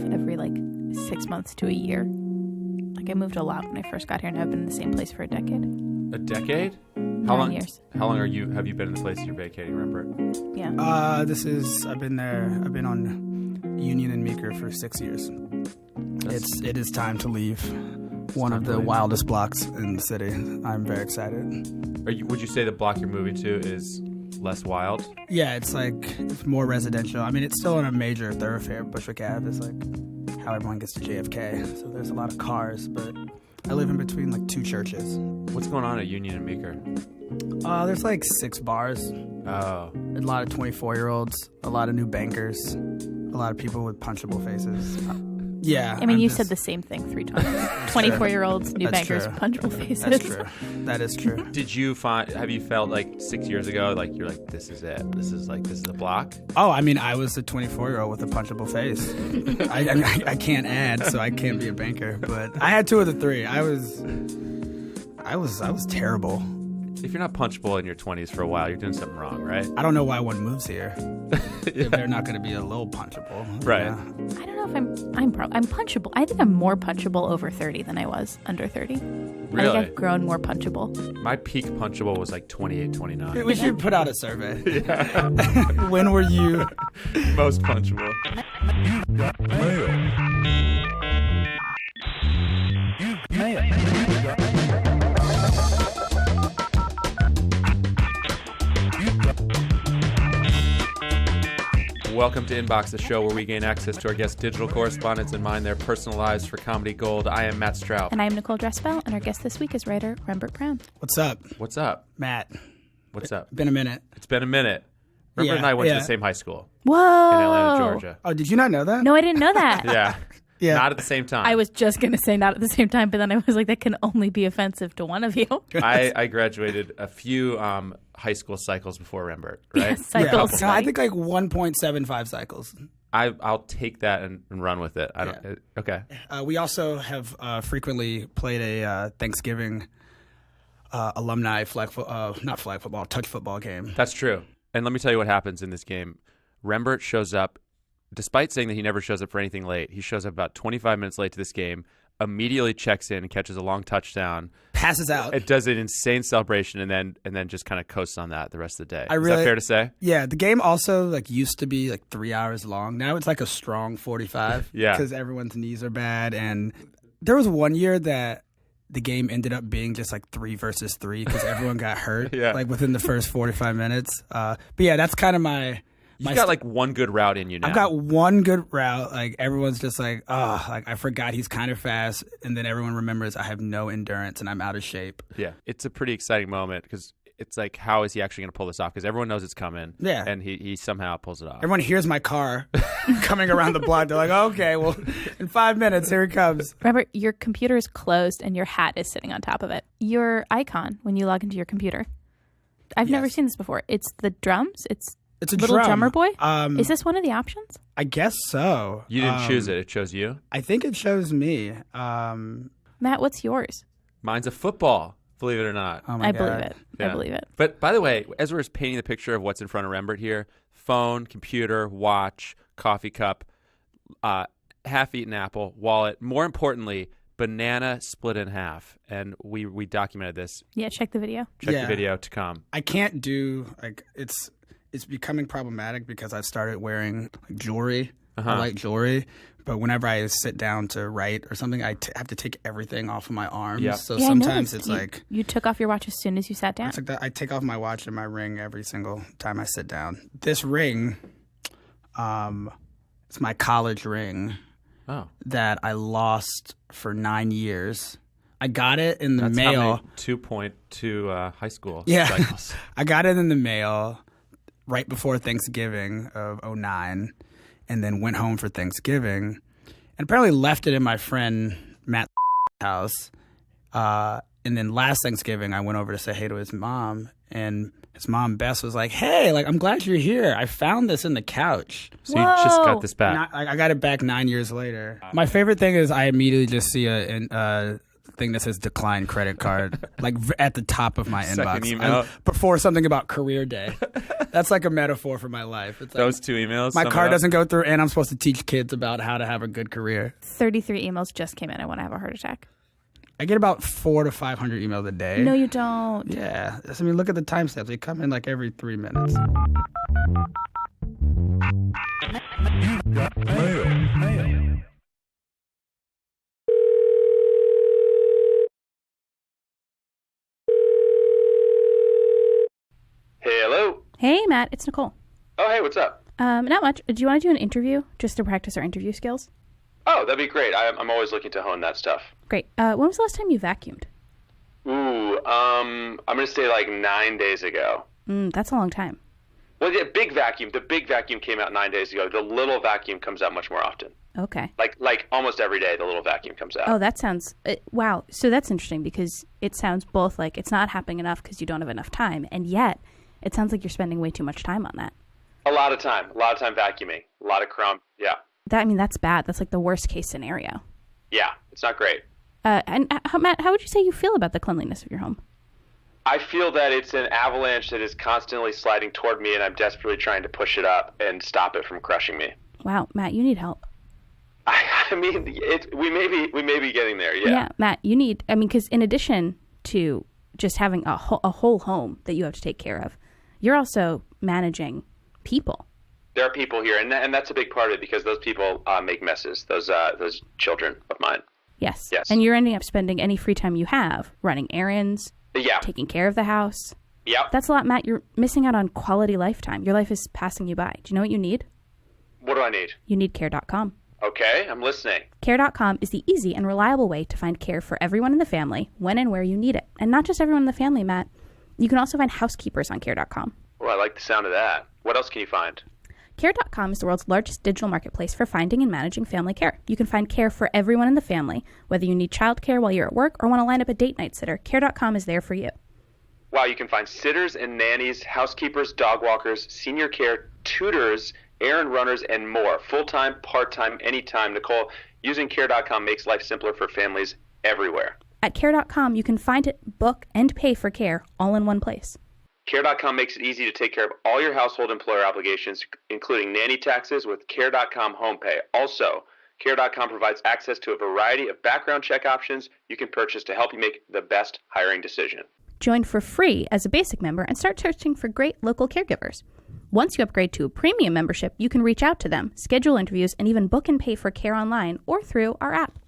move every like 6 months to a year. Like I moved a lot when I first got here, and I've been in the same place for a decade. A decade? How 9 long? years. How long have you been in the place you're vacating, Rembert? Yeah. I've been on Union and Meeker for 6 years. It is time to leave. One of the wildest blocks in the city. I'm very excited. Would you say the block you're moving to is less wild? Yeah, it's more residential. I mean, it's still on a major thoroughfare. Bushwick Ave is like how everyone gets to JFK. So there's a lot of cars, but I live in between like two churches. What's going on at Union and Meeker? There's like 6 bars. Oh. A lot of 24-year-olds, a lot of new bankers, a lot of people with punchable faces. Yeah. I mean, you said the same thing 3 times. 24-year-olds, new bankers, punchable faces. That's true. That is true. Have you felt like 6 years ago, like you're like, this is it? This is a block? Oh, I mean, I was a 24-year-old with a punchable face. I can't add, so I can't be a banker. But I had 2 of the 3. I was terrible. If you're not punchable in your 20s for a while, you're doing something wrong, right? I don't know why one moves here. If they're not going to be a little punchable. Right. Yeah. I don't know if I'm punchable. I think I'm more punchable over 30 than I was under 30. Really? I think I've grown more punchable. My peak punchable was like 28, 29. We should put out a survey. Yeah. When were you most punchable? Welcome to Inbox, the show where we gain access to our guests' digital correspondence and mine their personal lives for comedy gold. I am Matt Strout. And I am Nicole Dressfell, and our guest this week is writer Rembert Browne. What's up? What's up? Matt. What's up? Been a minute. It's been a minute. Rembert and I went to the same high school Whoa! in Atlanta, Georgia. Oh, did you not know that? No, I didn't know that. Yeah. Yeah. Not at the same time. I was just going to say not at the same time, but then I was like, that can only be offensive to one of you. I graduated a few high school cycles before Rembert, right? Yeah, cycles. No, I think like 1.75 cycles. I'll take that and run with it. Okay. We also have frequently played a Thanksgiving alumni touch football game. That's true. And let me tell you what happens in this game. Rembert shows up, despite saying that he never shows up for anything late. He shows up about 25 minutes late to this game, immediately checks in and catches a long touchdown. Passes out. It does an insane celebration and then just kind of coasts on that the rest of the day. Is that fair to say? Yeah, the game also used to be 3 hours long. Now it's like a strong 45. Yeah. Because everyone's knees are bad. And there was one year that the game ended up being just 3 versus 3 because everyone got hurt within the first 45 minutes. But yeah, that's kind of my... You've got one good route in you now. I've got one good route. Everyone's just I forgot he's kind of fast. And then everyone remembers I have no endurance and I'm out of shape. Yeah. It's a pretty exciting moment because it's how is he actually going to pull this off? Because everyone knows it's coming. Yeah. And he somehow pulls it off. Everyone hears my car coming around the block. They're like, okay, well, in 5 minutes, here it comes. Remember, your computer is closed and your hat is sitting on top of it. Your icon when you log into your computer. I've never seen this before. It's the drums. It's a little drum. drummer boy? Is this one of the options? I guess so. You didn't choose it. It chose you? I think it chose me. Matt, what's yours? Mine's a football, believe it or not. Oh my God. Believe it. Yeah. I believe it. But by the way, as we're painting the picture of what's in front of Rembert here, phone, computer, watch, coffee cup, half-eaten apple, wallet, more importantly, banana split in half. And we documented this. Yeah, check the video. Check the video to come. I can't do, it's becoming problematic because I've started wearing jewelry. I like jewelry. But whenever I sit down to write or something, I have to take everything off of my arms. Yep. So yeah, sometimes it's You took off your watch as soon as you sat down? I take off my watch and my ring every single time I sit down. This ring, it's my college ring that I lost for 9 years. I got it in the mail. That's 2.2 high school cycles. I got it in the mail right before Thanksgiving of 2009, and then went home for Thanksgiving, and apparently left it in my friend Matt's house. And then last Thanksgiving, I went over to say hey to his mom, and his mom, Bess, was like, hey, I'm glad you're here. I found this in the couch. So you just got this back. I got it back 9 years later. My favorite thing is I immediately just see a thing that says decline credit card at the top of my Second inbox email. before something about career day. That's like a metaphor for my life. It's like Those 2 emails. my car doesn't go through, and I'm supposed to teach kids about how to have a good career. 33 emails just came in. I want to have a heart attack. I get about 400 to 500 emails a day. No, you don't. Yeah. I mean, look at the timestamps. They come in like every 3 minutes. Mail. Hello. Hey, Matt, it's Nicole. Oh, hey, what's up? Not much. Do you want to do an interview just to practice our interview skills? Oh, that'd be great. I'm always looking to hone that stuff. Great. When was the last time you vacuumed? Ooh, I'm going to say like 9 days ago. That's a long time. Well, the big vacuum came out 9 days ago. The little vacuum comes out much more often. Okay. Like almost every day, the little vacuum comes out. Oh, that sounds... wow. So that's interesting because it sounds both like it's not happening enough because you don't have enough time, and yet it sounds like you're spending way too much time on that. A lot of time vacuuming. A lot of crumb. Yeah. That's bad. That's like the worst case scenario. Yeah, it's not great. And Matt, how would you say you feel about the cleanliness of your home? I feel that it's an avalanche that is constantly sliding toward me, and I'm desperately trying to push it up and stop it from crushing me. Wow, Matt, you need help. I mean, we may be getting there. Yeah, Matt, you need. I mean, because in addition to just having a whole home that you have to take care of, you're also managing people. There are people here, and that's a big part of it because those people make messes. Those children of mine. Yes. And you're ending up spending any free time you have running errands. Yeah. Taking care of the house. Yeah. That's a lot, Matt. You're missing out on quality lifetime. Your life is passing you by. Do you know what you need? What do I need? You need care.com. Okay, I'm listening. Care.com is the easy and reliable way to find care for everyone in the family when and where you need it. And not just everyone in the family, Matt. You can also find housekeepers on care.com. Well, I like the sound of that. What else can you find? Care.com is the world's largest digital marketplace for finding and managing family care. You can find care for everyone in the family, whether you need childcare while you're at work or want to line up a date night sitter. Care.com is there for you. Wow, you can find sitters and nannies, housekeepers, dog walkers, senior care, tutors, errand runners, and more. Full-time, part-time, anytime. Nicole, using Care.com makes life simpler for families everywhere. At Care.com, you can find it, book, and pay for care all in one place. Care.com makes it easy to take care of all your household employer obligations, including nanny taxes with Care.com Home Pay. Also, Care.com provides access to a variety of background check options you can purchase to help you make the best hiring decision. Join for free as a basic member and start searching for great local caregivers. Once you upgrade to a premium membership, you can reach out to them, schedule interviews, and even book and pay for care online or through our app.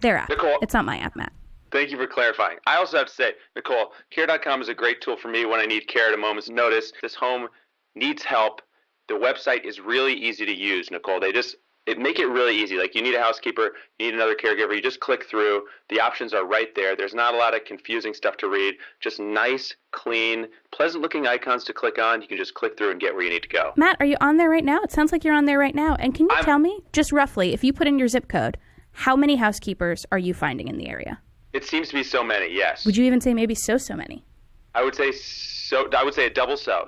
Their app. Nicole, it's not my app, Matt. Thank you for clarifying. I also have to say, Nicole, Care.com is a great tool for me when I need care at a moment's notice. This home needs help. The website is really easy to use, Nicole. They make it really easy. Like, you need a housekeeper, you need another caregiver. You just click through. The options are right there. There's not a lot of confusing stuff to read. Just nice, clean, pleasant-looking icons to click on. You can just click through and get where you need to go. Matt, are you on there right now? It sounds like you're on there right now. And can you tell me, just roughly, if you put in your zip code, how many housekeepers are you finding in the area? It seems to be so many, yes. Would you even say maybe so many? I would say a double so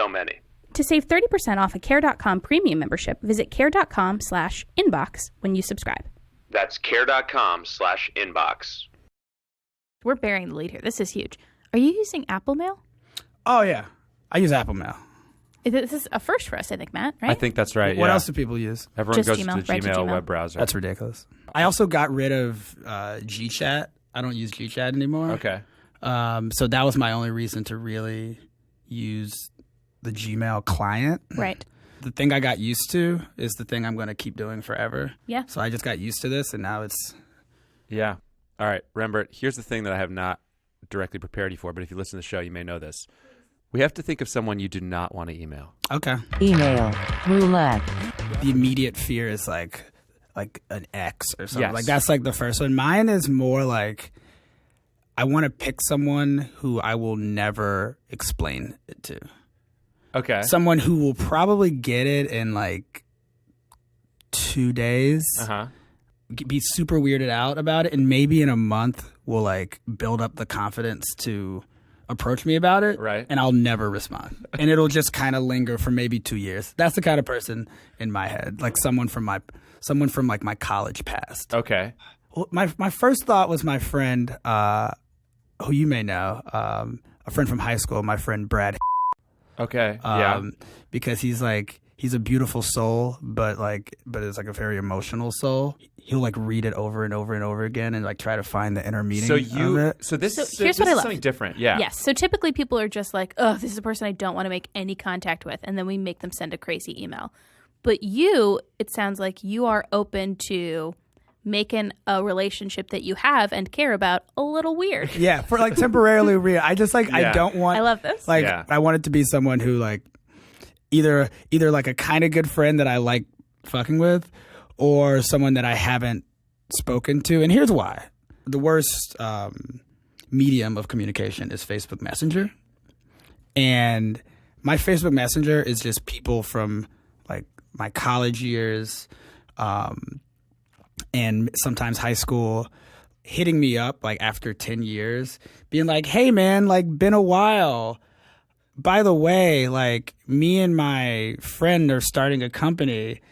many. To save 30% off a Care.com premium membership, visit care.com/inbox when you subscribe. That's care.com/inbox. We're bearing the lead here. This is huge. Are you using Apple Mail? Oh, yeah. I use Apple Mail. This is a first for us, I think, Matt, right? I think that's right, What else do people use? Everyone Just goes Gmail, to right to Gmail Gmail. web browser. That's ridiculous. I also got rid of GChat. I don't use GChat anymore. Okay. So that was my only reason to really use the Gmail client. Right. The thing I got used to is the thing I'm going to keep doing forever. Yeah. So I just got used to this, and now it's... Yeah. All right, Rembert, here's the thing that I have not directly prepared you for, but if you listen to the show, you may know this. We have to think of someone you do not want to email. Okay. Email roulette. The immediate fear is like an ex or something. Yes. Like that's like the first one. Mine is more like I want to pick someone who I will never explain it to. Okay. Someone who will probably get it in like 2 days. Uh-huh. Be super weirded out about it, and maybe in a month will like build up the confidence to approach me about it, right? And I'll never respond, and it'll just kind of linger for maybe 2 years. That's the kind of person in my head, like someone from like my college past. Okay. Well, my first thought was my friend, who you may know, a friend from high school, my friend Brad. Okay. Yeah. Because he's a beautiful soul, but it's like a very emotional soul. He'll like read it over and over and over again and like try to find the inner meaning of it. So here's this what I is love. something different. Yeah. Yes. So typically people are just like, oh, this is a person I don't want to make any contact with. And then we make them send a crazy email. But you, it sounds like you are open to making a relationship that you have and care about a little weird. Yeah, for like temporarily weird. I just like I don't want. I love this. Like I want it to be someone who like either like a kind of good friend that I like fucking with, or someone that I haven't spoken to. And here's why: the worst medium of communication is Facebook Messenger, and my Facebook Messenger is just people from like my college years. And sometimes high school, hitting me up like after 10 years, being like, hey man, like been a while. By the way, like me and my friend are starting a company.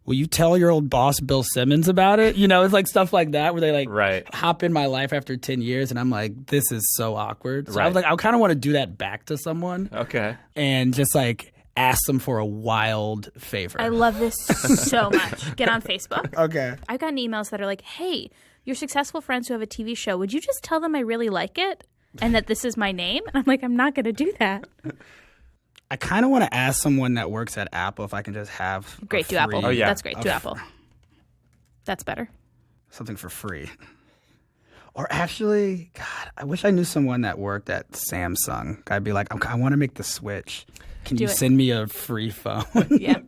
Will you tell your old boss, Bill Simmons, about it? You know, it's like stuff like that where they like hop in my life after 10 years. And I'm like, this is so awkward. So I was like, I kind of want to do that back to someone. Okay. And just like ask them for a wild favor. I love this so much. Get on Facebook. Okay. I've gotten emails that are like, hey, your successful friends who have a TV show, would you just tell them I really like it and that this is my name? And I'm like, I'm not going to do that. I kind of want to ask someone that works at Apple if I can just have Great, do Apple. Oh, yeah. That's great. Do Apple. That's better. Something for free. Or actually, God, I wish I knew someone that worked at Samsung. I'd be like, I want to make the switch. Can you send me a free phone? Yeah.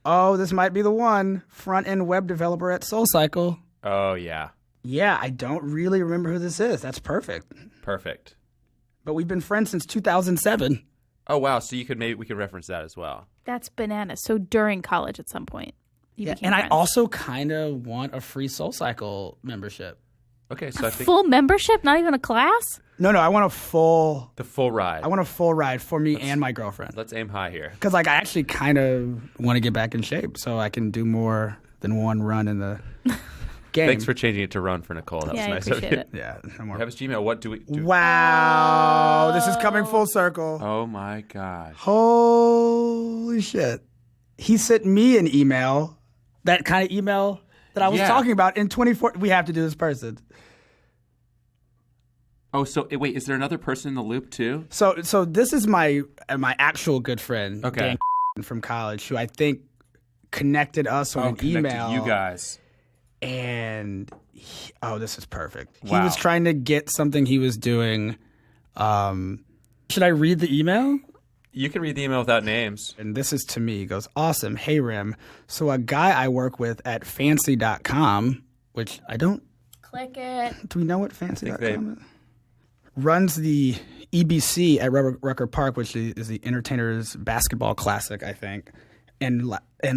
Oh, this might be the one. Front-end web developer at SoulCycle. Oh, yeah. Yeah, I don't really remember who this is. That's perfect. Perfect. But we've been friends since 2007. Oh, wow. So we could reference that as well. That's bananas. So during college at some point, you became friends. I also kind of want a free SoulCycle membership. Okay, so I think full membership, not even a class? No, I want the full ride. I want a full ride for me and my girlfriend. Let's aim high here. Because like I actually kind of want to get back in shape so I can do more than one run in the game. Thanks for changing it to run for Nicole. That was nice. I appreciate it. Yeah. No more. Have his Gmail. What do we do? Wow. This is coming full circle. Oh, my gosh. Holy shit. He sent me an email, that kind of email that I was talking about in 2014. We have to do this person. Oh, so wait, is there another person in the loop too? So this is my actual good friend, Dan from college, who I think connected us on an email. You guys. And this is perfect. Wow. He was trying to get something he was doing. Should I read the email? You can read the email without names. And this is to me. He goes, awesome. Hey, Rem. So a guy I work with at fancy.com, which I don't... Click it. Do we know what fancy.com is? Runs the EBC at Rucker Park, which is the Entertainers Basketball Classic, I think. And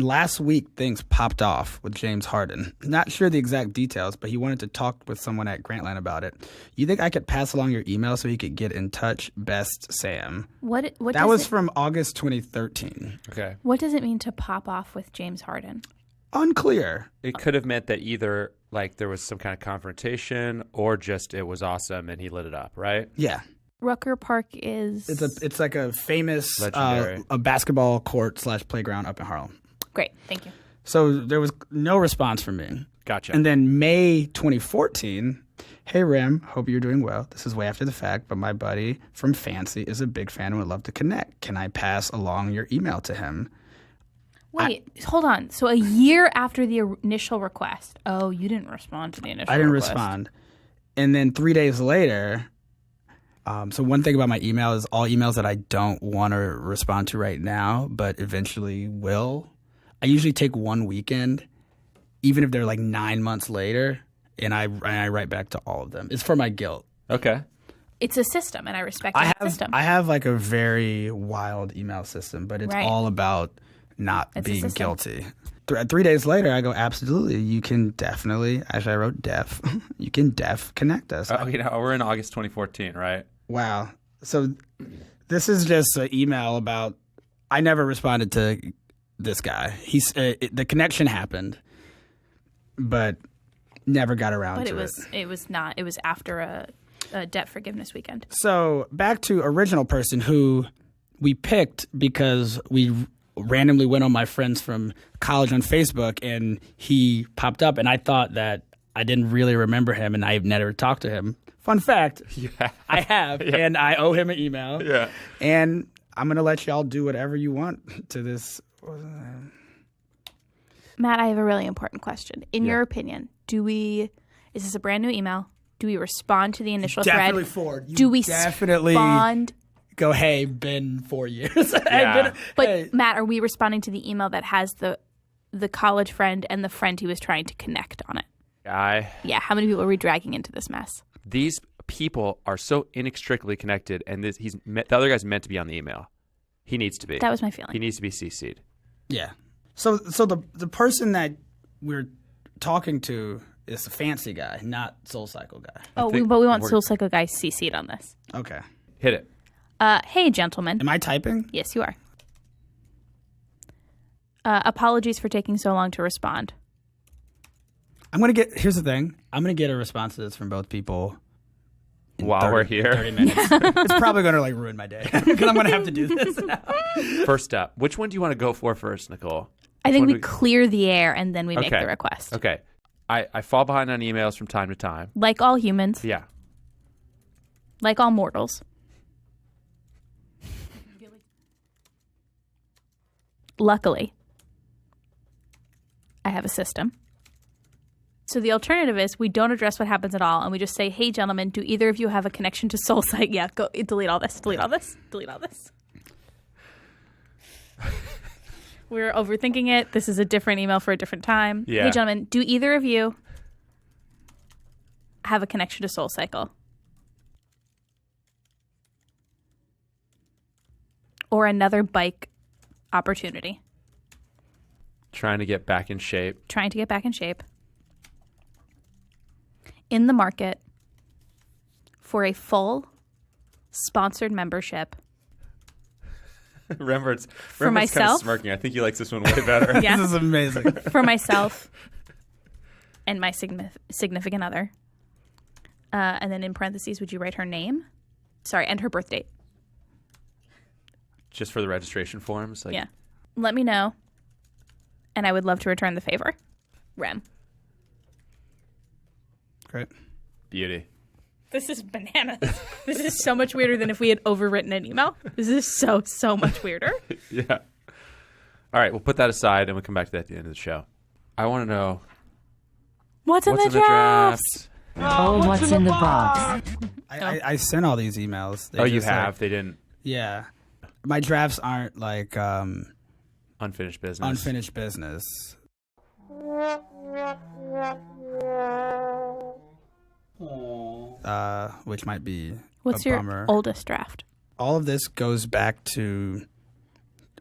last week, things popped off with James Harden. Not sure the exact details, but he wanted to talk with someone at Grantland about it. You think I could pass along your email so he could get in touch? Best, Sam. What that was from August 2013. Okay. What does it mean to pop off with James Harden? Unclear. It could have meant that either like there was some kind of confrontation or just it was awesome and he lit it up, right? Yeah. Rucker Park is... It's like a famous a basketball court / playground up in Harlem. Great. Thank you. So there was no response from me. Gotcha. And then May 2014, hey, Rem, hope you're doing well. This is way after the fact, but my buddy from Fancy is a big fan and would love to connect. Can I pass along your email to him? Wait, hold on. So a year after the initial request. Oh, you didn't respond to the initial request. I didn't respond. And then 3 days later... so one thing about my email is all emails that I don't want to respond to right now, but eventually will. I usually take one weekend, even if they're like 9 months later, and I write back to all of them. It's for my guilt. Okay. It's a system, and I respect that system. I have like a very wild email system, but it's all about not being guilty. 3 days later, I go, absolutely. You can definitely, actually I wrote def, you can connect us. We're in August 2014, right? Wow. So this is just an email about, I never responded to this guy. The connection happened, but never got around to it. It was not. It was after a debt forgiveness weekend. So back to original person who we picked because we randomly went on my friends from college on Facebook, and he popped up, and I thought that I didn't really remember him, and I've never talked to him. Fun fact, I have, and I owe him an email. Yeah. And I'm going to let y'all do whatever you want to this. Matt, I have a really important question. In your opinion, is this a brand new email? Do we respond to the initial Definitely thread? 4. Do we definitely respond? Go, hey, been 4 years. Yeah. But hey. Matt, are we responding to the email that has the college friend and the friend he was trying to connect on it? Yeah, how many people are we dragging into this mess? These people are so inextricably connected, and the other guy's meant to be on the email. He needs to be. That was my feeling. He needs to be CC'd. Yeah. So the person that we're talking to is the fancy guy, not Soul Cycle guy. But we want Soul Cycle Guy CC'd on this. Okay. Hit it. Hey, gentlemen. Am I typing? Yes, you are. Apologies for taking so long to respond. Here's the thing. I'm going to get a response to this from both people While we're here. 30 minutes. It's probably going to ruin my day because I'm going to have to do this now. First up, which one do you want to go for first, Nicole? I think we clear the air and then we make the request. Okay. I fall behind on emails from time to time. Like all humans. Yeah. Like all mortals. Luckily, I have a system. So the alternative is we don't address what happens at all, and we just say, hey, gentlemen, do either of you have a connection to SoulSite? Yeah, go delete all this, delete all this, delete all this. We're overthinking it. This is a different email for a different time. Yeah. Hey, gentlemen, do either of you have a connection to SoulCycle? Or another bike opportunity? Trying to get back in shape. Trying to get back in shape. In the market for a full sponsored membership. Rembert's myself? kind of smirking. I think he likes this one way better. Yeah. This is amazing. For myself and my significant other. And then in parentheses, would you write her name? Sorry, and her birth date. Just for the registration forms? Yeah. Let me know. And I would love to return the favor. Rem. Great. Beauty. This is bananas. This is so much weirder than if we had overwritten an email. This is so much weirder. Yeah. All right, we'll put that aside and we'll come back to that at the end of the show. I want to know What's in the draft? Oh, what's in the box? I sent all these emails. They You just, have? They didn't? Yeah. My drafts aren't Unfinished business. unfinished business. Which might be What's a your bummer. oldest draft? All of this goes back to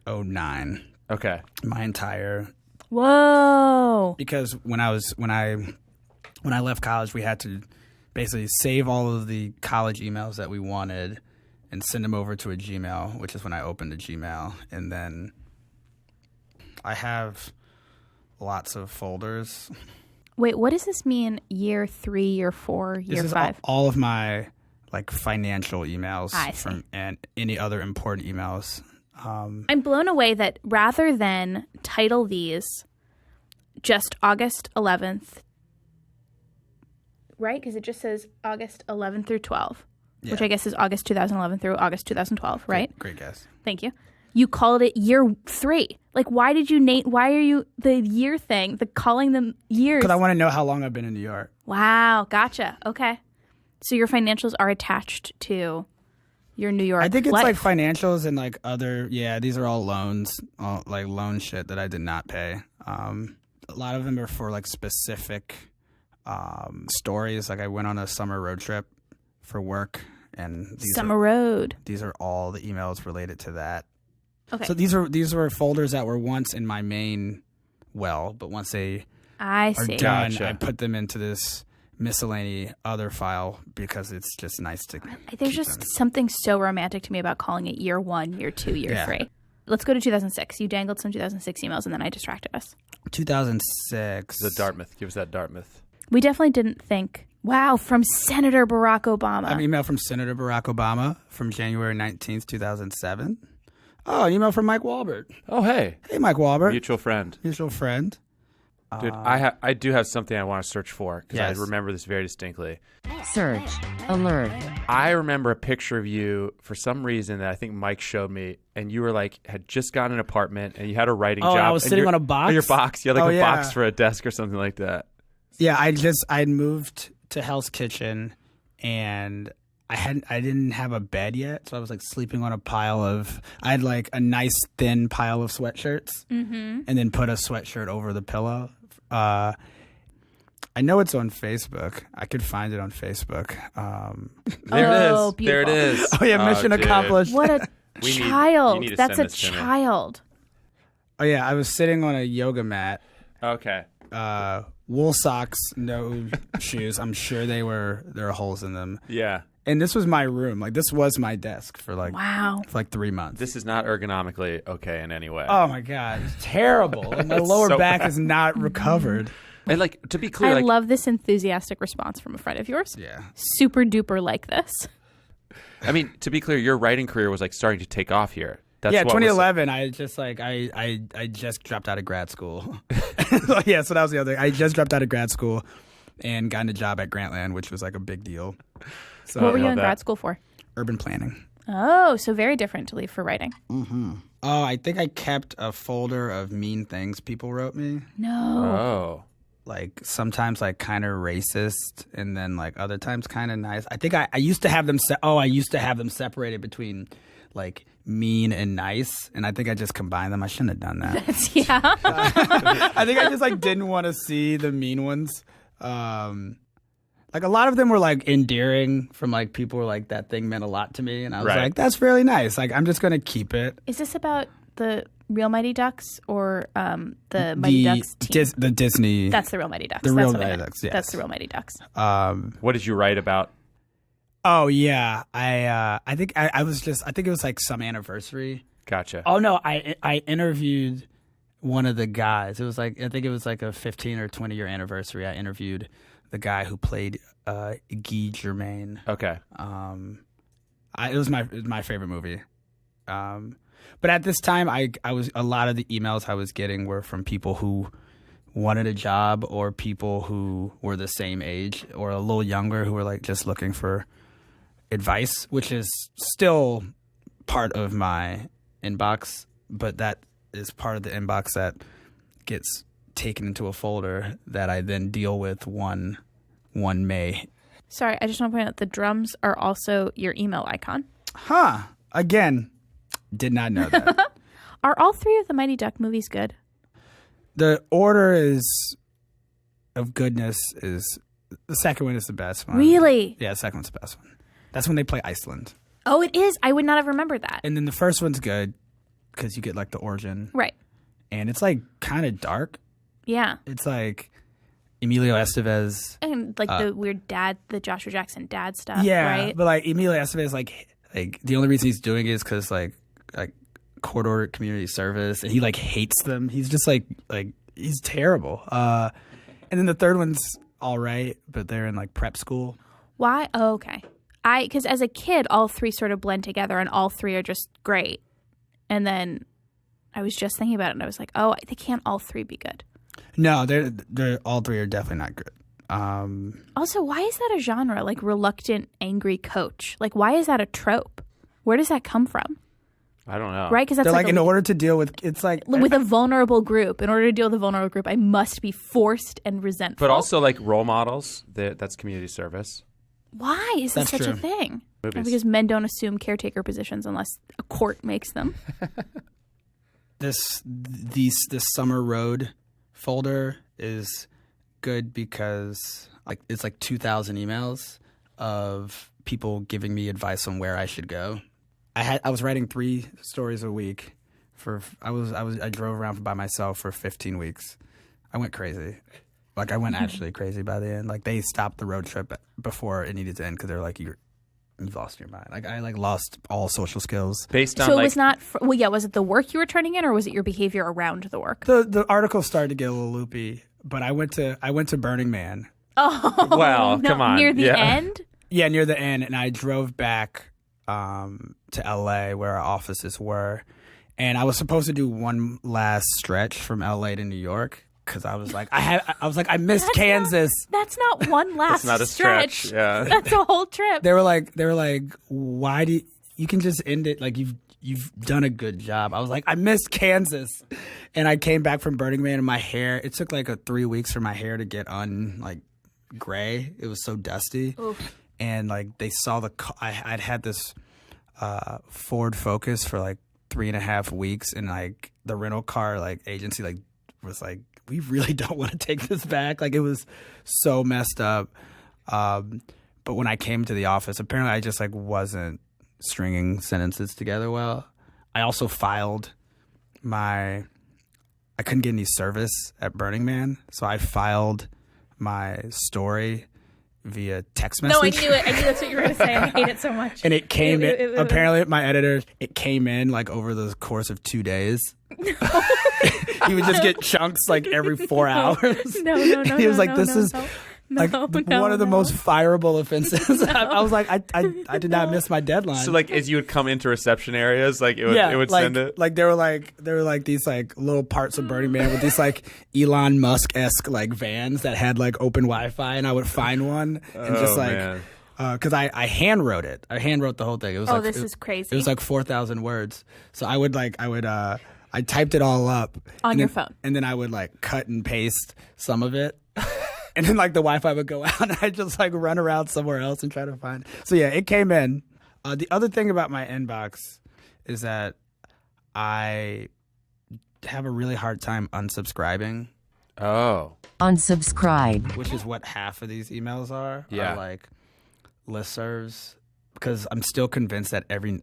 2009. Okay. My entire Whoa. because when I left college, we had to basically save all of the college emails that we wanted and send them over to a Gmail, which is when I opened a Gmail, and then I have lots of folders. Wait, what does this mean? Year 3, year 4, year This is 5? all of my financial emails I see. and any other important emails. I'm blown away that rather than title these just August 11th, right? Because it just says August 11th through 12, which I guess is August 2011 through August 2012, right? Great guess. Thank you. You called it year 3. Like, why did you name? Why are you the year thing? The calling them years? Because I want to know how long I've been in New York. Wow, gotcha. Okay, so your financials are attached to your New York. I think it's life. financials and other. Yeah, these are all loans, loan shit that I did not pay. A lot of them are for specific stories. Like I went on a summer road trip for work, and These are all the emails related to that. Okay. So these were folders that were once in my main but once they I are see. done, Gotcha. I put them into this miscellany other file because it's just nice to. There's keep just them. something so romantic to me about calling it year 1, year 2, year Yeah. 3. Let's go to 2006. You dangled some 2006 emails and then I distracted us. 2006. The Dartmouth. Give us that Dartmouth. We definitely didn't think, wow, from Senator Barack Obama. I have an email from Senator Barack Obama from January 19th, 2007. Oh, an email from Mike Wahlberg. Oh, hey. Hey, Mike Wahlberg. Mutual friend. Mutual friend. Dude, I do have something I want to search for because Yes. I remember this very distinctly. Search. Alert. I remember a picture of you for some reason that I think Mike showed me, and you were like, had just gotten an apartment and you had a writing job. I was and sitting you're- on a box? On your box. You had like Oh, a yeah. box for a desk or something like that. Yeah, I'd moved to Hell's Kitchen, and I didn't have a bed yet, so I was like sleeping on a pile of. I had like a nice thin pile of sweatshirts, and then put a sweatshirt over the pillow. I know it's on Facebook. I could find it on Facebook. There it Oh, is. There it beautiful. is. Oh yeah, mission dude. accomplished. What a We need- child. you need to That's send a this to me. child. Oh yeah, I was sitting on a yoga mat. Okay. Wool socks, no shoes. I'm sure there were holes in them. Yeah. And this was my room. Like this was my desk for like Wow. 3 months. This is not ergonomically okay in any way. Oh my god, it's terrible. Like, my lower so back bad. is not recovered. And like, to be clear, I like, love this enthusiastic response from a friend of yours. Yeah. Super duper like this. I mean, to be clear, your writing career was like starting to take off here. That's Yeah, what was- 2011. I just like I just dropped out of grad school. Yeah, so that was the other. I just dropped out of grad school and got a job at Grantland, which was like a big deal. So What were you love in that. grad school for? urban planning. Oh, so very different to leave for writing. Oh, I think I kept a folder of mean things people wrote me. No. Oh. Like sometimes like kind of racist, and then like other times kind of nice. I think I used to have them. I used to have them separated between like mean and nice, and I think I just combined them. I shouldn't have done that. Yeah. I think I just like didn't want to see the mean ones. Like a lot of them were like endearing from like people were like that thing meant a lot to me, and I was Right. like that's really nice. Like I'm just gonna keep it. Is this about the real Mighty Ducks or the Mighty Ducks team? The Disney. That's the real Mighty Ducks. The That's real what I Mighty meant. Ducks, yes. That's the real Mighty Ducks. What did you write about? Oh yeah, I think I was just I think it was like some anniversary. Gotcha. Oh no, I interviewed one of the guys. It was like I think it was like a 15 or 20 year anniversary. I interviewed the guy who played Guy Germain. Okay. It was my favorite movie. But at this time, I was a lot of the emails I was getting were from people who wanted a job or people who were the same age or a little younger who were like just looking for advice, which is still part of my inbox, but that is part of the inbox that gets taken into a folder that I then deal with one May. Sorry, I just want to point out the drums are also your email icon. Huh. Again, did not know that. Are all three of the Mighty Duck movies good? The order of goodness is the second one is the best one. Really? Yeah, the second one's the best one. That's when they play Iceland. Oh, it is. I would not have remembered that. And then the first one's good because you get like the origin. Right. And it's like kind of dark. Yeah. It's like Emilio Estevez. And like the weird the Joshua Jackson dad stuff, Yeah, right? but like Emilio Estevez, like the only reason he's doing it is because like court ordered community service, and he like hates them. He's just like he's terrible. And then the third one's all right, but they're in like prep school. Why? Oh, okay. Because as a kid, all three sort of blend together, and all three are just great. And then I was just thinking about it, and I was like, oh, they can't all three be good. No, they're all three are definitely not good. Also, why is that a genre? Like reluctant, angry coach. Like, why is that a trope? Where does that come from? I don't know. Right? Because that's They're like a in order to deal with it's like with a vulnerable group. In order to deal with a vulnerable group, I must be forced and resentful. But also like role models. That's community service. Why is this That's such a true. thing? Movies. Because men don't assume caretaker positions unless a court makes them. this summer road folder is good because like it's like 2,000 emails of people giving me advice on where I should go. I was writing 3 stories a week I drove around by myself for 15 weeks. I went crazy. Like I went actually crazy by the end. Like they stopped the road trip before it needed to end because they're like you've lost your mind. Like I lost all social skills. Based on So it like was not. Was it the work you were turning in, or was it your behavior around the work? The article started to get a little loopy, but I went to Burning Man. Oh, Well, no, come on. near the Yeah. end. Yeah, near the end, and I drove back to LA where our offices were. And I was supposed to do one last stretch from LA to New York because I was like, I missed Kansas. That's not one last That's not a stretch. Yeah. That's a whole trip. They were like, why do you can just end it? Like you've done a good job. I was like, I missed Kansas. And I came back from Burning Man and my hair, it took like 3 weeks for my hair to get gray. It was so dusty. Oof. And like they saw I'd had this Ford Focus for like 3.5 weeks, and like the rental car agency was like, we really don't want to take this back. Like it was so messed up. But when I came to the office, apparently I just wasn't stringing sentences together well. I also filed I couldn't get any service at Burning Man, so I filed my story via text message. No, I knew it. I knew that's what you were going to say. I hate it so much. And it came in, apparently my editor, it came in over the course of 2 days. He would just get chunks every 4 hours. No. He was like, this is one of the no. most fireable offenses. I was like, I did not miss my deadline. So as you would come into reception areas, it would send it. There were these little parts of Burning Man with these Elon Musk-esque vans that had open Wi-Fi, and I would find one and because I hand wrote it. I hand wrote the whole thing. It was this is crazy. It was 4,000 words. So I typed it all up on your phone, and then I would cut and paste some of it. And then the Wi-Fi would go out, and I'd just run around somewhere else and try to find it. So yeah, it came in. The other thing about my inbox is that I have a really hard time unsubscribing. Oh. Unsubscribe. Which is what half of these emails are. Yeah. Are listservs. Because I'm still convinced that every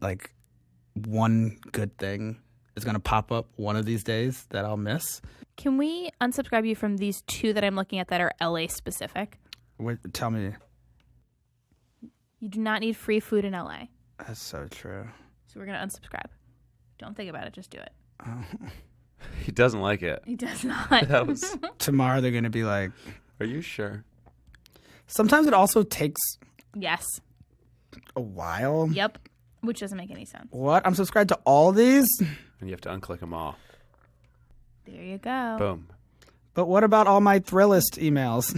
one good thing is going to pop up one of these days that I'll miss. Can we unsubscribe you from these two that I'm looking at that are LA specific? Tell me. You do not need free food in LA. That's so true. So we're going to unsubscribe. Don't think about it. Just do it. He doesn't like it. He does not. Tomorrow they're going to be like... Are you sure? Sometimes it also takes... Yes. A while. Yep. Which doesn't make any sense. What? I'm subscribed to all these? And you have to unclick them all. There you go. Boom. But what about all my Thrillist emails?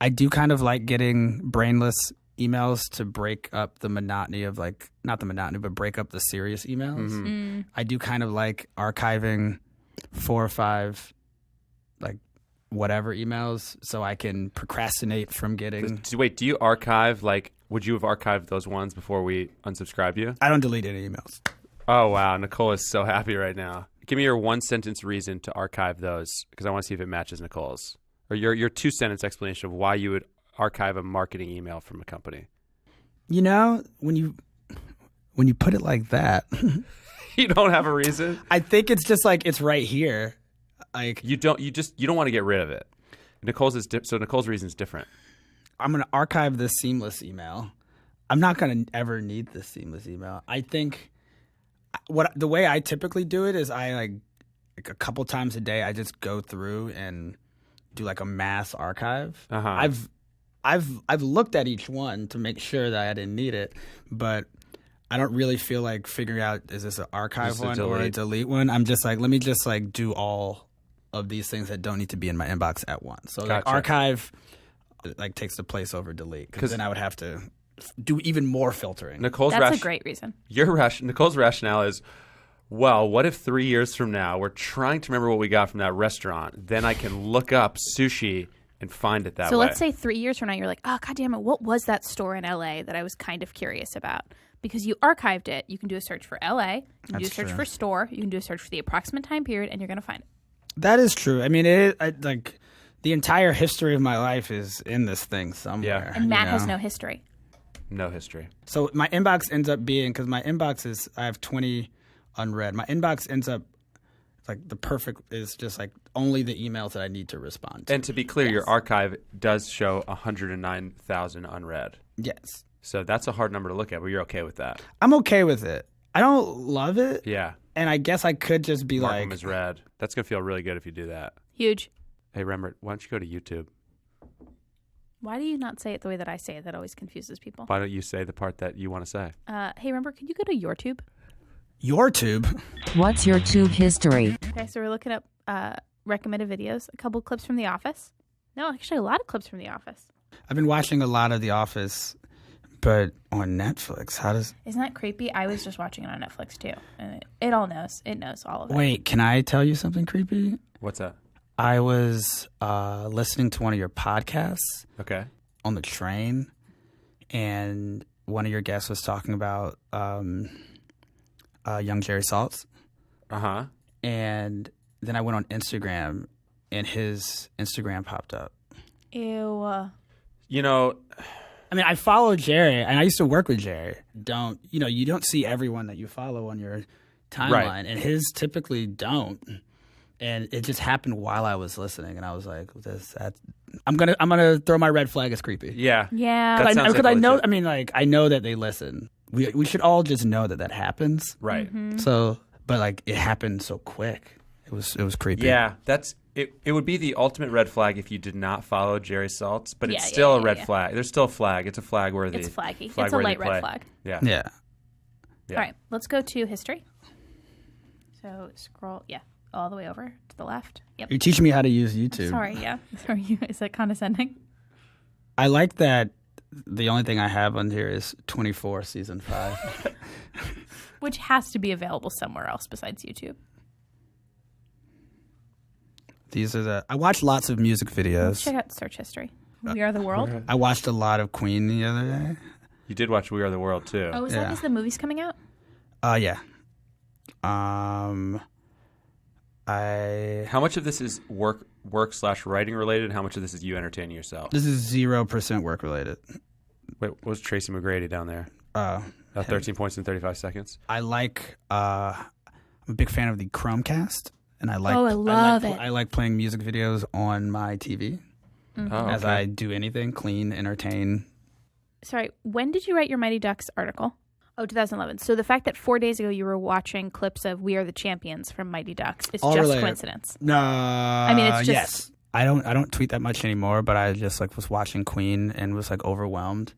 I do kind of like getting brainless emails to break up the monotony of not the monotony, but break up the serious emails. Mm-hmm. I do kind of like archiving 4 or 5 whatever emails so I can procrastinate from getting... Wait, do you archive, would you have archived those ones before we unsubscribed you? I don't delete any emails. Oh, wow. Nicole is so happy right now. Give me your 1-sentence reason to archive those, because I want to see if it matches Nicole's. Or your 2-sentence explanation of why you would archive a marketing email from a company. You know, when you put it like that... You don't have a reason? I think it's just it's right here. You don't want to get rid of it. Nicole's reason is different. I'm going to archive this seamless email. I'm not going to ever need this seamless email. I think the way I typically do it is I a couple times a day I just go through and do a mass archive. Uh-huh. I've looked at each one to make sure that I didn't need it, but I don't really feel like figuring out is this an archive one or a delete one. I'm just let me just do all of these things that don't need to be in my inbox at once. So Gotcha. Archive takes the place over delete, because then I would have to do even more filtering. That's a great reason. Nicole's rationale is, well, what if 3 years from now we're trying to remember what we got from that restaurant? Then I can look up sushi and find it that way. So let's say 3 years from now you're like, oh, God damn it, what was that store in LA that I was kind of curious about? Because you archived it, you can do a search for LA, you can do a search for store, you can do a search for the approximate time period, and you're going to find it. That is true. I mean, the entire history of my life is in this thing somewhere. Yeah. And Matt has no history. No history. So my inbox ends up being, because my inbox is, I have 20 unread. My inbox ends up, the perfect is just only the emails that I need to respond to. And to be clear, your archive does show 109,000 unread. Yes. So that's a hard number to look at, but you're okay with that. I'm okay with it. I don't love it. Yeah. And I guess I could just be Mark them as read. That's going to feel really good if you do that. Huge. Hey, Rembert, why don't you go to YouTube? Why do you not say it the way that I say it? That always confuses people. Why don't you say the part that you want to say? Hey, Rembert, could you go to YouTube? Your tube? What's your tube history? Okay, so we're looking up recommended videos. A couple clips from The Office. No, actually, a lot of clips from The Office. I've been watching a lot of The Office, but on Netflix. Isn't that creepy? I was just watching it on Netflix too, and it all knows. It knows all of it. Wait, can I tell you something creepy? What's that? I was listening to one of your podcasts Okay. on the train, and one of your guests was talking about young Jerry Saltz. Uh-huh. And then I went on Instagram, and his Instagram popped up. Ew. You know, I mean, I follow Jerry, and I used to work with Jerry. You don't see everyone that you follow on your timeline, Right. and his typically don't. And it just happened while I was listening, and I was like, I'm gonna throw my red flag as creepy. yeah. Yeah. That sounds Because like I know, legit. I mean, like, I know that they listen. We should all just know that happens. Right. Mm-hmm. So, but like, it happened so quick. It was creepy. Yeah, that's it. It would be the ultimate red flag if you did not follow Jerry Saltz, but it's Yeah, still yeah, a red yeah. flag. There's still a flag. It's a flag worthy. It's flaggy. It's a flag-worthy light play. red flag. Yeah. Yeah. Yeah. All right, let's go to history. So scroll, all the way over to the left. Yep. You're teaching me how to use YouTube. Sorry, yeah. Sorry, is that condescending? I like that the only thing I have on here is 24 season 5. Which has to be available somewhere else besides YouTube. I watch lots of music Let's videos. check out search history. We Are the World. I watched a lot of Queen the other day. You did watch We Are the World too. Oh, is Yeah. that because the movie's coming out? Yeah. How much of this is work/writing related? And how much of this is you entertaining yourself? This is 0% work related. Wait, what was Tracy McGrady down there? 13 points in 35 seconds. I'm a big fan of the Chromecast, and I love it. I like playing music videos on my TV Oh, as okay. I do anything, clean, entertain. Sorry, when did you write your Mighty Ducks article? Oh, 2011. So the fact that 4 days ago you were watching clips of We Are the Champions from Mighty Ducks is All just related. coincidence. No, I mean, it's just- yes. I don't tweet that much anymore, but I just was watching Queen and was overwhelmed,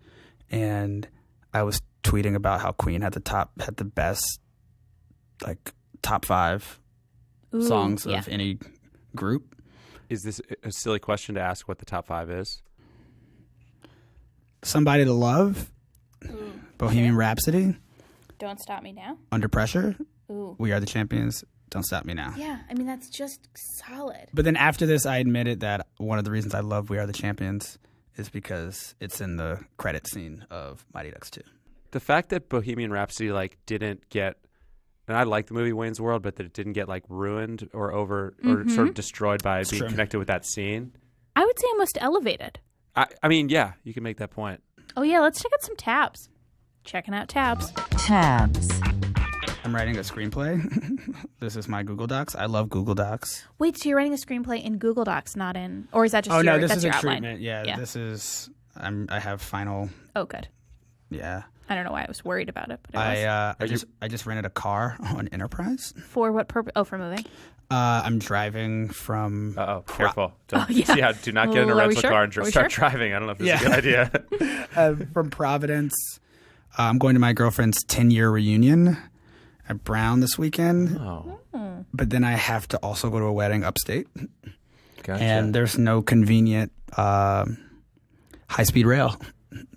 and I was tweeting about how Queen had the best top 5 Ooh, songs yeah. of any group. Is this a silly question to ask what the top 5 is? Somebody to Love, Ooh. Bohemian Rhapsody, Don't Stop Me Now. Under Pressure, Ooh. We Are the Champions, Don't Stop Me Now. Yeah, I mean, that's just solid. But then after this, I admitted that one of the reasons I love We Are the Champions is because it's in the credit scene of Mighty Ducks 2. The fact that Bohemian Rhapsody didn't get, and I like the movie Wayne's World, but that it didn't get ruined or or sort of destroyed by being true. connected with that scene. I would say almost elevated. I mean, yeah, you can make that point. Oh, yeah, let's check out some tabs. Checking out tabs. Tabs. I'm writing a screenplay. This is my Google Docs. I love Google Docs. Wait, so you're writing a screenplay in Google Docs, not in, or is that just This that's is your a outline? treatment. Yeah, this is. I have final. Oh, good. Yeah. I don't know why I was worried about it, but it was. I just rented a car on Enterprise. For what purpose? Oh, for moving. I'm driving from. Careful. Don't, yeah. do not get in a Are we rental sure? car and Are we start sure? driving. I don't know if this is a good idea. From Providence. I'm going to my girlfriend's 10-year reunion at Brown this weekend. Oh, But then I have to also go to a wedding upstate. gotcha. And there's no convenient high-speed rail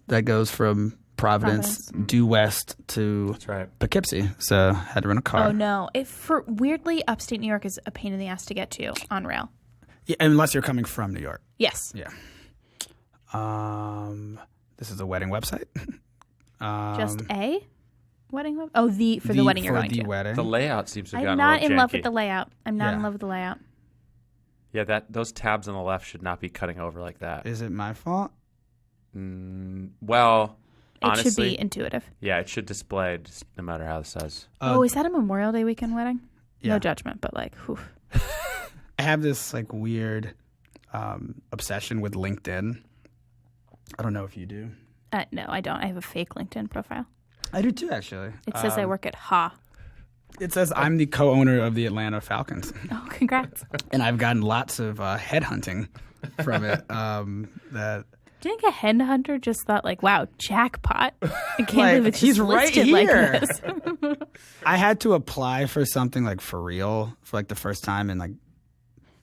that goes from Providence due west to That's right. Poughkeepsie. So I had to rent a car. Oh no! Weirdly, upstate New York is a pain in the ass to get to on rail. Yeah, unless you're coming from New York. Yes. Yeah. This is a wedding website. Just a wedding. For the wedding you're going the to. wedding. The layout seems to have I'm gotten a not little in love janky. with the layout. I'm not in Yeah. love with the layout. Yeah, those tabs on the left should not be cutting over like that. Is it my fault? Well, It honestly, should be intuitive. yeah, it should display just no matter how the size. Is that a Memorial Day weekend wedding? Yeah. No judgment, but whew. I have this weird obsession with LinkedIn. I don't know if you do. No, I don't. I have a fake LinkedIn profile. I do too, actually. It says I work at Ha. It says I'm the co-owner of the Atlanta Falcons, Oh, congrats. and I've gotten lots of headhunting from it. That Do you think a headhunter just thought like, "Wow, jackpot! I can't Like, believe it's he's just right listed here. like this." I had to apply for something like for real for like the first time in like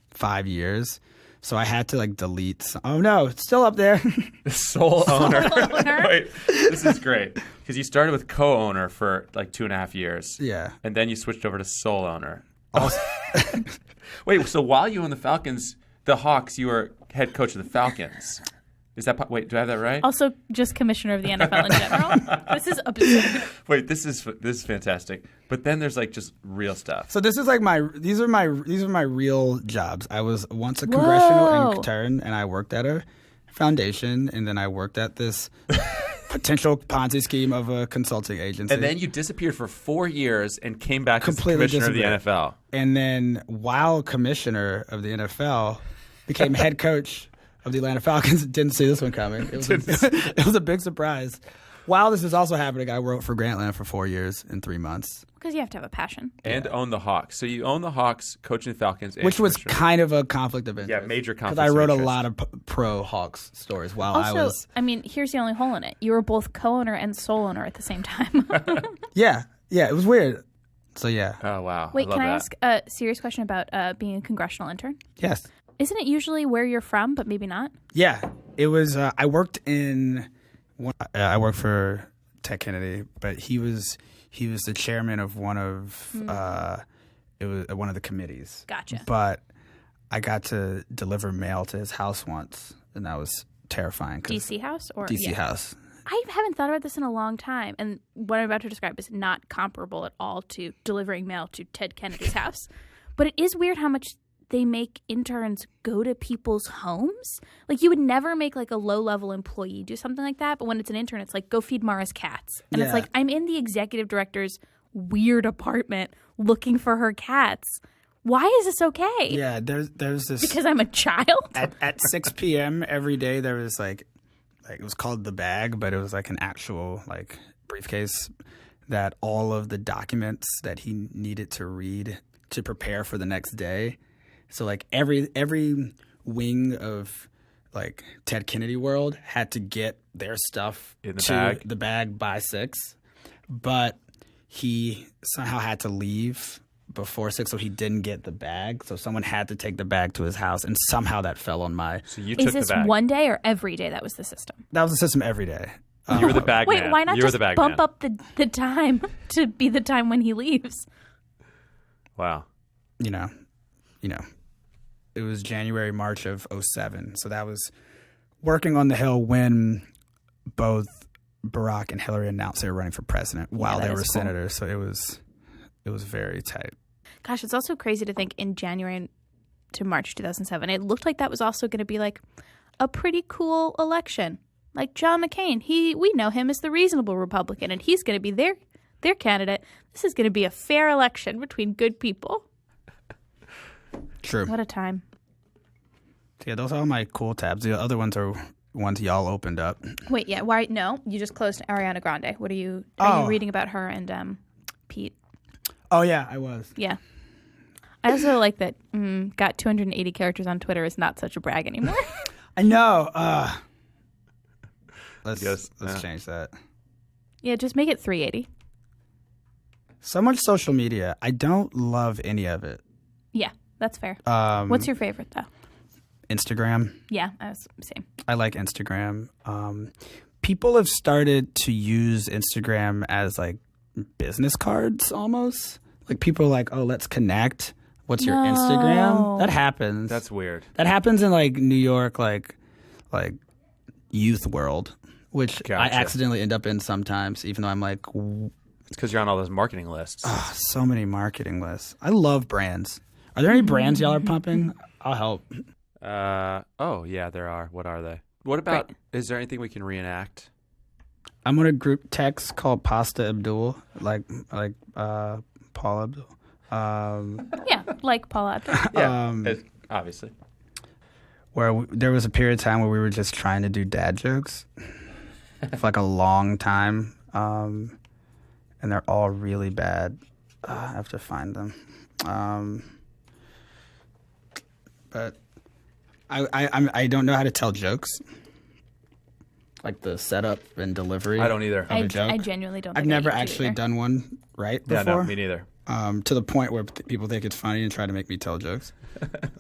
5 years. So I had to like delete. Oh no, it's still up there. Sole owner. owner? Wait, this is great because you started with co-owner for like 2.5 years. Yeah. And then you switched over to sole owner. Wait, so while you owned the Hawks, you were head coach of the Falcons. Is that wait? Do I have that right? Also, just commissioner of the NFL in general. This is absurd. Wait, this is fantastic. But then there's like just real stuff. So this is like these are my real jobs. I was once a congressional intern, and I worked at a foundation, and then I worked at this potential Ponzi scheme of a consulting agency. And then you disappeared for 4 years and came back Completely as commissioner of the NFL. And then while commissioner of the NFL, became head coach of the Atlanta Falcons. Didn't see this one coming. It was a big surprise. While this is also happening, I wrote for Grantland for 4 years and 3 months. Because you have to have a passion. And own the Hawks. So you own the Hawks, coaching the Falcons. And Which was commissioner. kind of a conflict of interest. Yeah, major conflict. Because I wrote of a interest. lot of pro Hawks stories while Also, I was. I mean, here's the only hole in it. You were both co-owner and sole owner at the same time. Yeah, it was weird. So yeah. Oh, wow. Wait, love can I that. ask a serious question about being a congressional intern? Yes. Isn't it usually where you're from, but maybe not? Yeah, it was. I worked I worked for Ted Kennedy, but he was the chairman of one of it was one of the committees. Gotcha. But I got to deliver mail to his house once, and that was terrifying. DC House? Or DC yeah. House. I haven't thought about this in a long time, and what I'm about to describe is not comparable at all to delivering mail to Ted Kennedy's house. But it is weird how much they make interns go to people's homes. Like, you would never make like a low-level employee do something like that, but when it's an intern, it's like, go feed Mara's cats. And it's Yeah. like, I'm in the executive director's weird apartment looking for her cats. Why is this okay? Yeah, there's this Because I'm a child? at 6 p.m. every day. There was like it was called the bag, but it was like an actual like briefcase that all of the documents that he needed to read to prepare for the next day. So like every wing of like Ted Kennedy world had to get their stuff In the to bag? the bag by 6, but he somehow had to leave before 6, so he didn't get the bag. So someone had to take the bag to his house, and somehow that fell on my. So you Is took this the bag. one day or every day that was the system? That was the system every day. You were the bag Wait, man. why not you were just the bag bump man. up the time to be the time when he leaves? Wow. You know, it was January, March of 2007. So that was working on the Hill when both Barack and Hillary announced they were running for president while that they is were cool. senators. So it was very tight. Gosh, it's also crazy to think in January to March 2007, it looked like that was also going to be like a pretty cool election. Like John McCain, we know him as the reasonable Republican, and he's going to be their candidate. This is going to be a fair election between good people. True. What a time. Yeah, those are all my cool tabs. The other ones are ones y'all opened up. Wait, yeah, why? No, you just closed Ariana Grande. What are you reading about her and Pete? Oh yeah, I was. Yeah. I also like that got 280 characters on Twitter is not such a brag anymore. I know. Let's change that. Yeah, just make it 380. So much social media. I don't love any of it. Yeah, that's fair. What's your favorite, though? Instagram. Yeah, I was same. I like Instagram. People have started to use Instagram as like business cards almost. Like people are like, oh, let's connect. What's your Instagram? That happens. That's weird. That happens in like New York, like youth world, which I Gotcha. accidentally end up in sometimes, even though I'm like, It's because you're on all those marketing lists. so many marketing lists. I love brands. Are there any brands y'all are pumping? I'll help. Oh, yeah, there are. What are they? What about, is there anything we can reenact? I'm on a group text called Pasta Abdul, like Paul Abdul. Yeah, like Paul Abdul. Yeah, obviously. Where there was a period of time where we were just trying to do dad jokes for like a long time, and they're all really bad. I have to find them, but I don't know how to tell jokes. like the setup and delivery. I don't either. I joke? genuinely don't. I've think I never need to actually either. done one right before. Yeah, no, me neither. To the point where people think it's funny and try to make me tell jokes.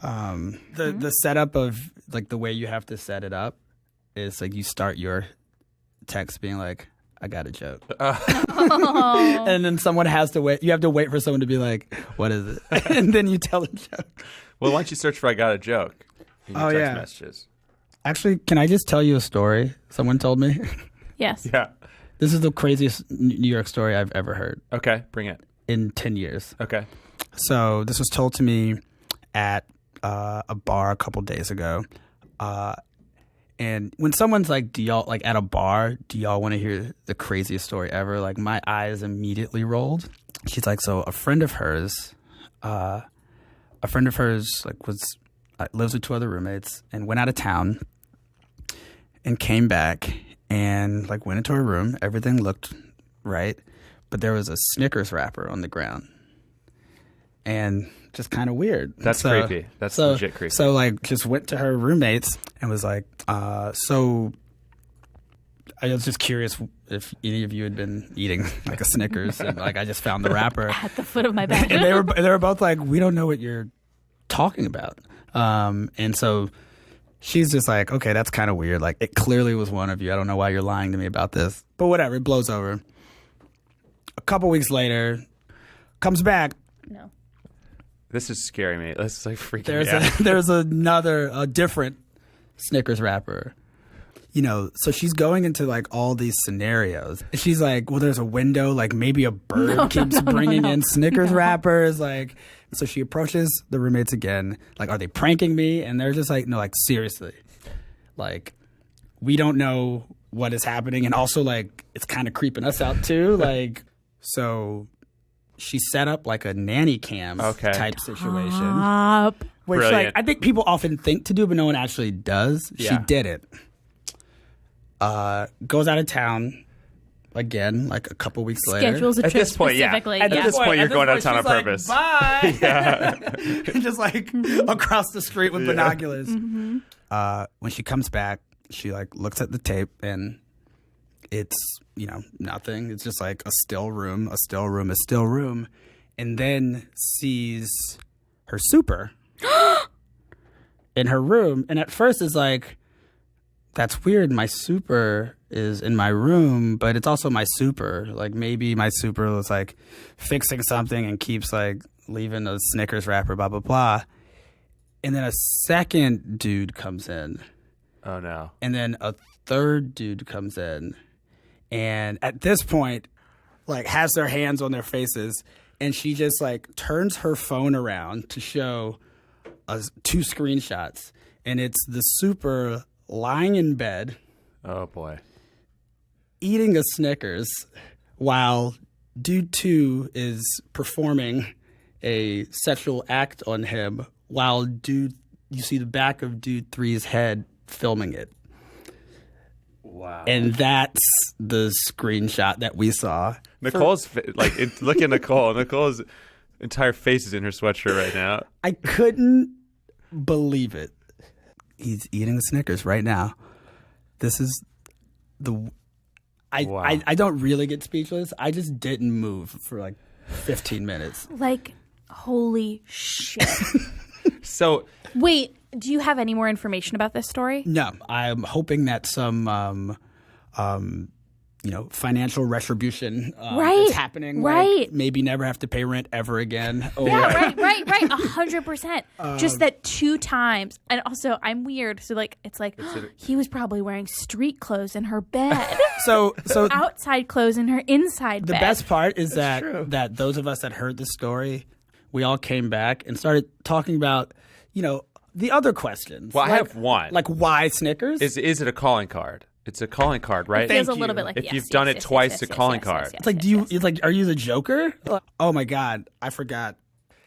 The setup of like the way you have to set it up is like you start your text being like, I got a joke. And then someone has to wait. You have to wait for someone to be like, what is it? And then you tell the joke. Well, why don't you search for I got a joke in your text messages? Actually, can I just tell you a story someone told me? Yes. Yeah. This is the craziest New York story I've ever heard Okay, bring it. in 10 years. Okay. So this was told to me at a bar a couple days ago. And when someone's like, do y'all, like at a bar, do y'all want to hear the craziest story ever? Like my eyes immediately rolled. She's like, so a friend of hers like lives with two other roommates and went out of town and came back and like went into her room. Everything looked right, but there was a Snickers wrapper on the ground. And just kind of weird. That's creepy. That's legit creepy. So like just went to her roommates and was like, so I was just curious if any of you had been eating like a Snickers and like I just found the wrapper. At the foot of my bed. And they were both like, we don't know what you're talking about. And so she's just like, okay, that's kind of weird. Like it clearly was one of you. I don't know why you're lying to me about this. But whatever, it blows over. A couple weeks later, comes back. No. This is scaring me. This is like freaking me out. There's a different Snickers wrapper. You know, so she's going into like all these scenarios. She's like, well, there's a window, like maybe a bird keeps bringing in Snickers wrappers. Like, so she approaches the roommates again. Like, are they pranking me? And they're just like, no, like seriously. Like, we don't know what is happening. And also like, it's kind of creeping us out too. Like, so she set up like a nanny cam type situation. Which Brilliant. like I think people often think to do, but no one actually does. Yeah. She did it. Goes out of town again, like a couple weeks later. Schedules a At trip this point, yeah. specifically. At this point, you're going out of town on she's like, purpose. Bye. Yeah. Just like across the street with binoculars. When she comes back, she like looks at the tape and it's, you know, nothing. It's just like a still room, a still room, a still room. And then sees her super in her room. And at first is like, that's weird. My super is in my room, but it's also my super. Like maybe my super was like fixing something and keeps like leaving a Snickers wrapper, blah, blah, blah. And then a second dude comes in. Oh, no. And then a third dude comes in. And at this point, like has their hands on their faces. And she just like turns her phone around to show us 2 screenshots. And it's the super lying in bed. Oh, boy. Eating a Snickers while dude 2 is performing a sexual act on him while you see the back of dude 3's head filming it. Wow. And that's the screenshot that we saw. Nicole's look at Nicole. Nicole's entire face is in her sweatshirt right now. I couldn't believe it. He's eating a Snickers right now. This is the... I don't really get speechless. I just didn't move for like 15 minutes. Like, holy shit. So... Wait, do you have any more information about this story? No, I'm hoping that some, financial retribution is happening. Right. Like maybe never have to pay rent ever again. Or, Yeah, right. 100%. Just that 2 times. And also, I'm weird. So, like, it's like, he was probably wearing street clothes in her bed. So outside clothes in her inside the bed. best part is that those of us that heard the story, we all came back and started talking about, the other questions. Well, I have one. Like, why Snickers? Is it a calling card? It's a calling card, right? It feels Thank a little you. bit like If you've done it twice, it's a calling card. It's like, are you the Joker? Oh my God, I forgot.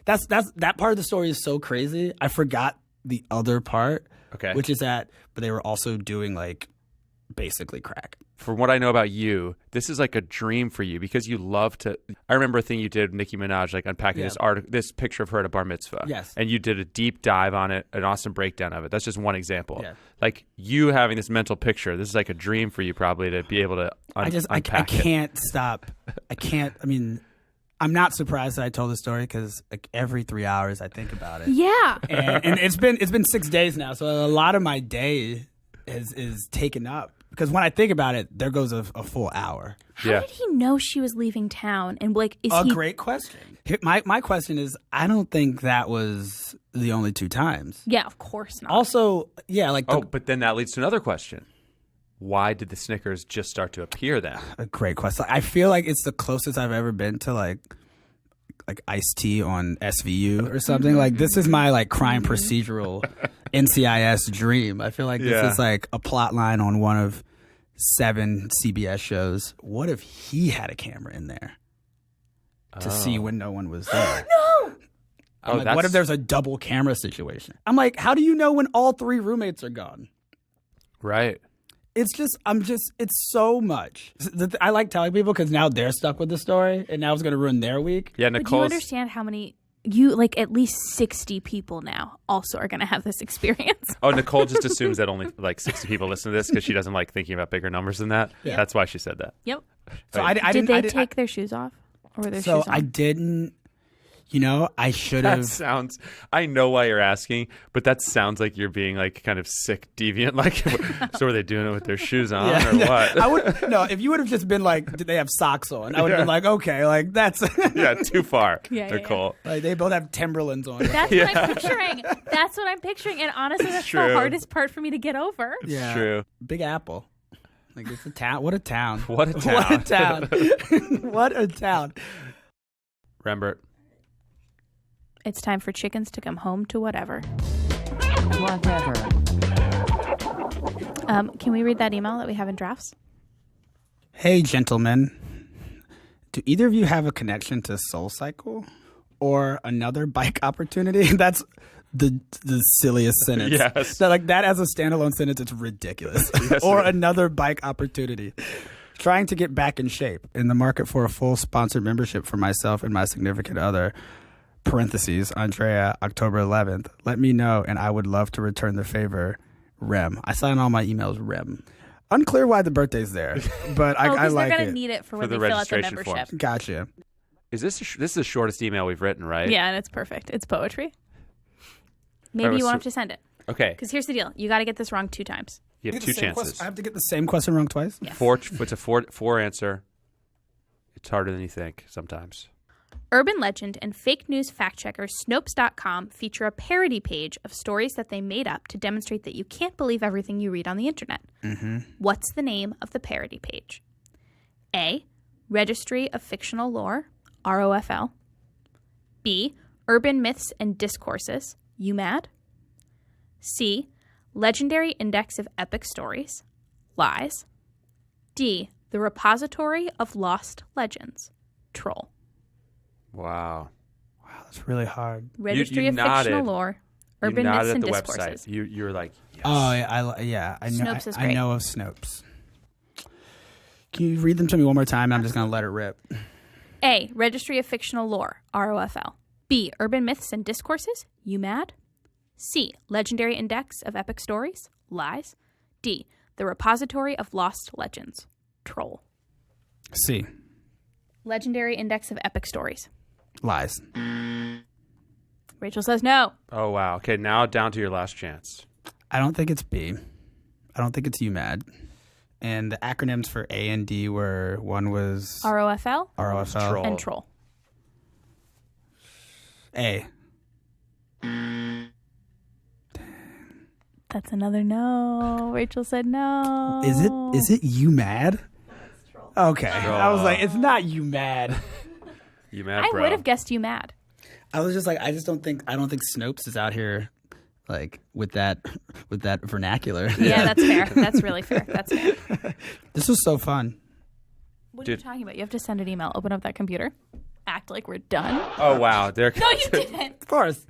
That part of the story is so crazy. I forgot the other part. Okay. Which is but they were also doing like basically crack. From what I know about you, this is like a dream for you because you love to. I remember a thing you did with Nicki Minaj, like unpacking this picture of her at a bar mitzvah. Yes. And you did a deep dive on it, an awesome breakdown of it. That's just one example. Yeah. Like you having this mental picture, this is like a dream for you probably to be able to unpack I can't stop. I can't. I mean, I'm not surprised that I told the story because like every 3 hours I think about it. Yeah. And it's been 6 days now, so a lot of my day is taken up. Because when I think about it, there goes a full hour. How did he know she was leaving town? And like, Great question. My question is, I don't think that was the only 2 times. Yeah, of course not. Also, yeah, like. But then that leads to another question. Why did the Snickers just start to appear then? A great question. I feel like it's the closest I've ever been to like Ice-T on SVU or something. Like this is my like crime procedural NCIS dream. I feel like this is like a plot line on one of 7 CBS shows. What if he had a camera in there to see when no one was there? No. I'm like, what if there's a double camera situation? I'm like, how do you know when all 3 roommates are gone? Right. It's so much. I like telling people because now they're stuck with the story and now it's going to ruin their week. Yeah, But do you Nicole's... understand how many, at least 60 people now also are going to have this experience? Oh, Nicole just assumes that only like 60 people listen to this because she doesn't like thinking about bigger numbers than that. Yeah. That's why she said that. Yep. So Right. Did they take their shoes off? Or were their shoes on? So I didn't. I should That have. sounds. I know why you're asking, but that sounds like you're being like kind of sick, deviant. Like, so are they doing it with their shoes on or what? I would no. If you would have just been like, did they have socks on? I would have been like, okay, like that's Yeah, too far, Yeah. Nicole. like they both have Timberlands on. That's what I'm picturing. That's what I'm picturing. And honestly, that's true. the hardest part for me to get over. Yeah, True. Big Apple. Like it's a town. What a town. What a town. What a town. What a town. Rembert. It's time for chickens to come home to whatever. Whatever. Can we read that email that we have in drafts? Hey, gentlemen. Do either of you have a connection to SoulCycle or another bike opportunity? That's the silliest sentence. Yes. So like that as a standalone sentence, it's ridiculous. Yes, or it is. another bike opportunity. Trying to get back in shape. In the market for a full sponsored membership for myself and my significant other. Parentheses, Andrea, October 11th. Let me know, and I would love to return the favor. Rem. I sign all my emails Rem. Unclear why the birthday's there, but I because like they're going it. to need it for when the they fill out the registration membership. forms. Gotcha. Is this is the shortest email we've written, right? Yeah, and it's perfect. It's poetry. Maybe Oh, you so- won't have to send it. Okay. Because here's the deal. You got to get this wrong 2 times. You have 2 chances. I have to get the same question wrong twice? Yes. It's a four answer. It's harder than you think sometimes. Urban legend and fake news fact checker Snopes.com feature a parody page of stories that they made up to demonstrate that you can't believe everything you read on the internet. Mm-hmm. What's the name of the parody page? A. Registry of Fictional Lore, ROFL. B. Urban Myths and Discourses, UMAD. C. Legendary Index of Epic Stories, Lies. D. The Repository of Lost Legends, Troll. Wow. Wow, that's really hard. Registry you of nodded. Fictional Lore, Urban you Myths nodded and at the Discourses. website. You were like, yes. Oh, yeah, I know. Snopes is I great. know of Snopes. Can you read them to me one more time? I'm just going to let it rip. A. Registry of Fictional Lore, ROFL. B. Urban Myths and Discourses, UMAD. C. Legendary Index of Epic Stories, Lies. D. The Repository of Lost Legends, Troll. C. Legendary Index of Epic Stories. Lies. Rachel says no. Oh, wow. Okay, now down to your last chance. I don't think it's B. I don't think it's UMAD. And the acronyms for A and D were, one was ROFL ROFL. Troll. and Troll. A. That's another no. Rachel said no. Is it UMAD? Okay. I was like, it's not UMAD. You mad, I bro? would have guessed you mad. I was just like, I don't think Snopes is out here like with that vernacular. Yeah, that's fair. That's really fair. That's fair. This was so fun. What are you talking about? You have to send an email, open up that computer, act like we're done. Oh, wow. There, No, you didn't. Of course.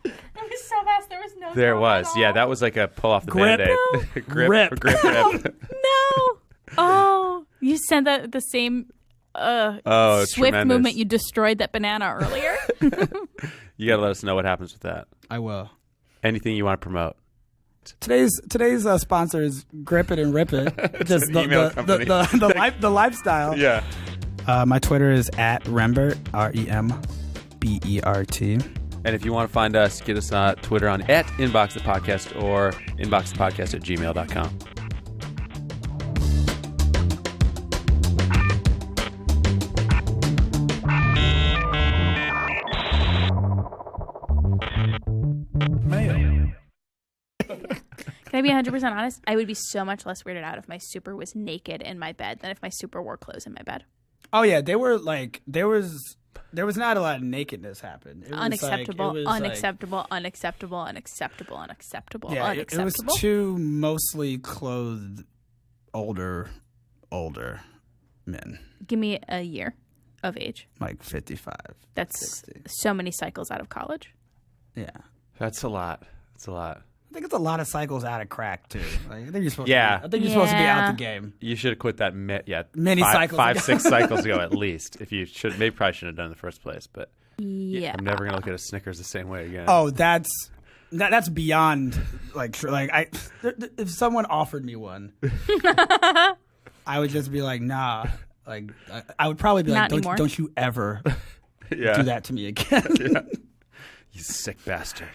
It was so fast. There was no there time was. at Yeah, all. that was like a pull off the Grip. Band-Aid. Rip. Grip. No. send the same It's swift tremendous. movement you destroyed that banana earlier. You got to let us know what happens with that. I will. Anything you want to promote? Today's sponsor is Grip It and Rip It. Just an email company. the lifestyle. Yeah. My Twitter is at Rembert, REMBERT. And if you want to find us, get us on Twitter on @InboxThePodcast or inboxthepodcast@gmail.com. Can I be 100% honest? I would be so much less weirded out if my super was naked in my bed than if my super wore clothes in my bed. Oh yeah, there was not a lot of nakedness happen. It was Unacceptable, like, unacceptable, unacceptable, unacceptable, unacceptable, yeah, unacceptable. it was two mostly clothed older men, Give me a year of age. like 55. That's 60. so many cycles out of college. Yeah. That's a lot. That's a lot. I think it's a lot of cycles out of crack too. Like, I think you're supposed. Yeah. To be, I think you're supposed to be out Yeah. the game. You should have quit that Many cycles five, ago. 6 cycles ago at least. If you should, maybe probably shouldn't have done it in the first place. But Yeah. I'm never gonna look at a Snickers the same way again. Oh, that's beyond like if someone offered me one, I would just be like, nah. Like I would probably be Not like, anymore. don't you ever yeah. do that to me again. Yeah. You sick bastard.